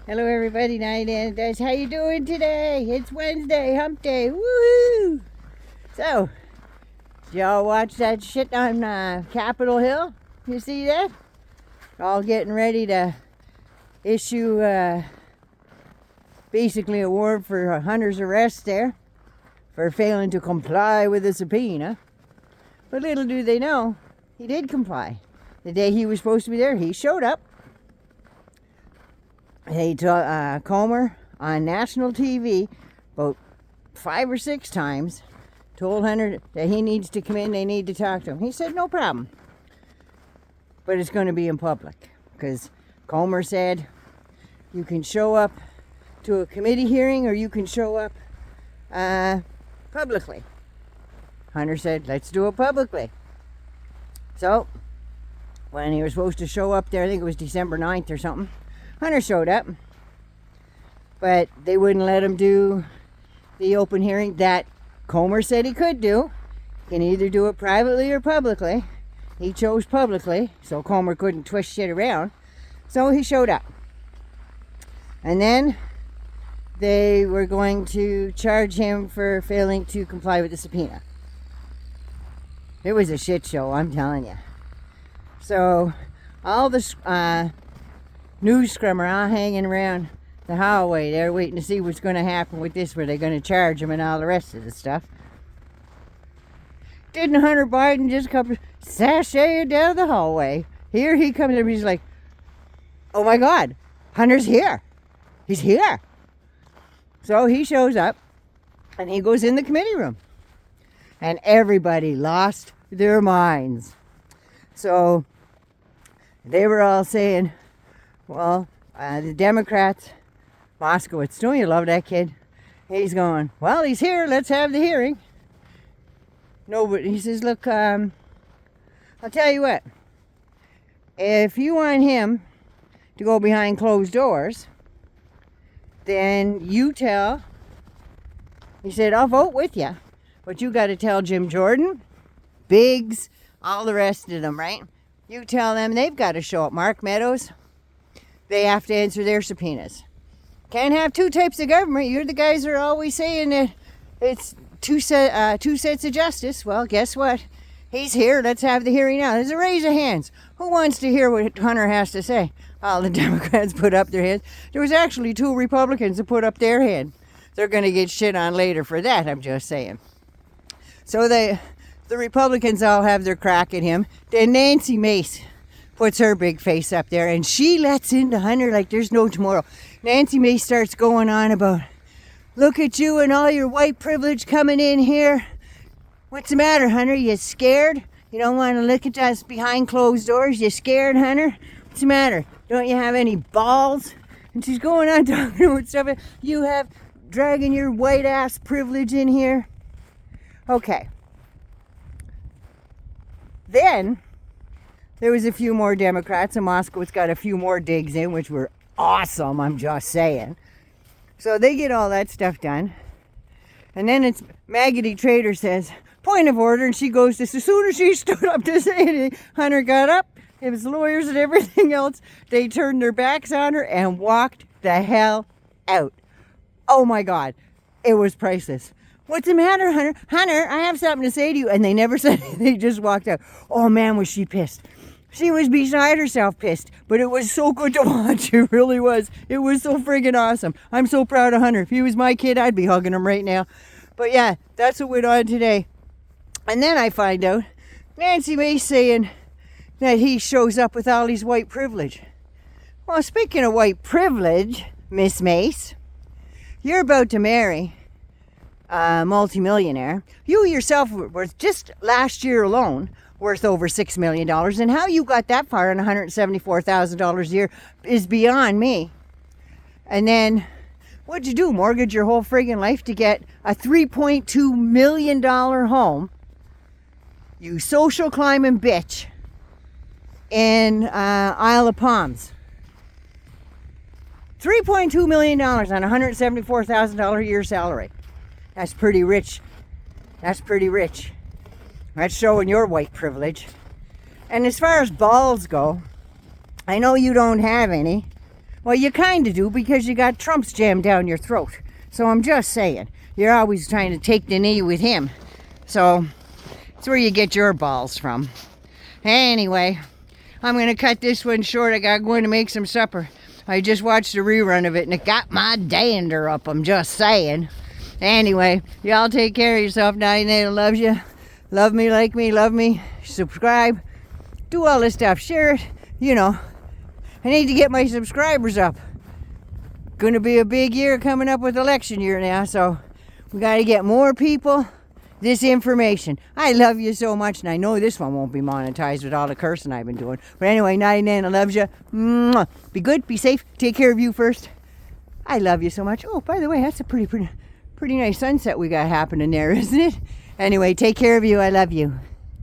Hello everybody, Night and Dash. How you doing today? It's Wednesday, hump day. Woohoo! So, did y'all watch that shit on Capitol Hill? You see that? All getting ready to issue basically a warrant for Hunter's arrest there for failing to comply with the subpoena. But little do they know, he did comply. The day he was supposed to be there, he showed up. They told Comer on national TV about 5 or 6 times, told Hunter that he needs to come in, they need to talk to him. He said, no problem. But it's going to be in public. Because Comer said, you can show up to a committee hearing or you can show up publicly. Hunter said, let's do it publicly. So, when he was supposed to show up there, I think it was December 9th or something, Hunter showed up, but they wouldn't let him do the open hearing that Comer said he could do. He can either do it privately or publicly. He chose publicly, so Comer couldn't twist shit around. So he showed up. And then they were going to charge him for failing to comply with the subpoena. It was a shit show, I'm telling you. So all the news scrum are all hanging around the hallway. They're waiting to see what's going to happen with this, where they're going to charge him and all the rest of the stuff. Didn't Hunter Biden just come sashaying down the hallway? Here he comes and he's like, oh my God, Hunter's here. He's here. So he shows up and he goes in the committee room. And everybody lost their minds. So they were all saying, well, the Democrats, Moskowitz, don't you love that kid? He's going, well, he's here, let's have the hearing. No, but he says, look, I'll tell you what. If you want him to go behind closed doors, then you tell, he said, I'll vote with you. But you got to tell Jim Jordan, Biggs, all the rest of them, right? You tell them they've got to show up. Mark Meadows, they have to answer their subpoenas. Can't have two types of government. You're the guys that are always saying that it's two sets of justice. Well, guess what? He's here. Let's have the hearing now. There's a raise of hands. Who wants to hear what Hunter has to say? All the Democrats put up their hands. There was actually 2 Republicans that put up their hand. They're going to get shit on later for that, I'm just saying. So the Republicans all have their crack at him. Then Nancy Mace puts her big face up there and she lets into Hunter like there's no tomorrow. Nancy Mace starts going on about, look at you and all your white privilege coming in here. What's the matter, Hunter? You scared? You don't want to look at us behind closed doors? You scared, Hunter? What's the matter? Don't you have any balls? And she's going on talking about stuff. You have dragging your white ass privilege in here. Okay. Then there was a few more Democrats, and Moskowitz got a few more digs in, which were awesome, I'm just saying. So they get all that stuff done. And then it's Maggie Trader says, point of order, and she goes, as soon as she stood up to say anything, Hunter got up, his lawyers and everything else, they turned their backs on her and walked the hell out. Oh my God, it was priceless. What's the matter, Hunter? Hunter, I have something to say to you. And they never said anything. They just walked out. Oh, man, was she pissed. She was beside herself pissed. But it was so good to watch. It really was. It was so friggin' awesome. I'm so proud of Hunter. If he was my kid, I'd be hugging him right now. But yeah, that's what went on today. And then I find out Nancy Mace saying that he shows up with all his white privilege. Well, speaking of white privilege, Miss Mace, you're about to marry multimillionaire. You yourself were worth, just last year alone, worth over $6 million. And how you got that far on $174,000 a year is beyond me. And then, what'd you do? Mortgage your whole friggin' life to get a $3.2 million home? You social climbing bitch in Isle of Palms. $3.2 million on $174,000 a year salary. That's pretty rich. That's pretty rich. That's showing your white privilege. And as far as balls go, I know you don't have any, Well, you kind of do because you got Trump's jammed down your throat. So I'm just saying, you're always trying to take the knee with him. So it's where you get your balls from. Anyway, I'm going to cut this one short. I got going to make some supper. I just watched a rerun of it and it got my dander up. I'm just saying. Anyway, y'all take care of yourself. Nine loves you. Love me, like me, love me. Subscribe. Do all this stuff. Share it. You know, I need to get my subscribers up. Gonna be a big year coming up with election year now, so we got to get more people this information. I love you so much, and I know this one won't be monetized with all the cursing I've been doing. But anyway, Nana loves you. Mwah. Be good, be safe, take care of you first. I love you so much. Oh, by the way, that's a pretty nice sunset we got happening there, isn't it? Anyway, take care of you. I love you.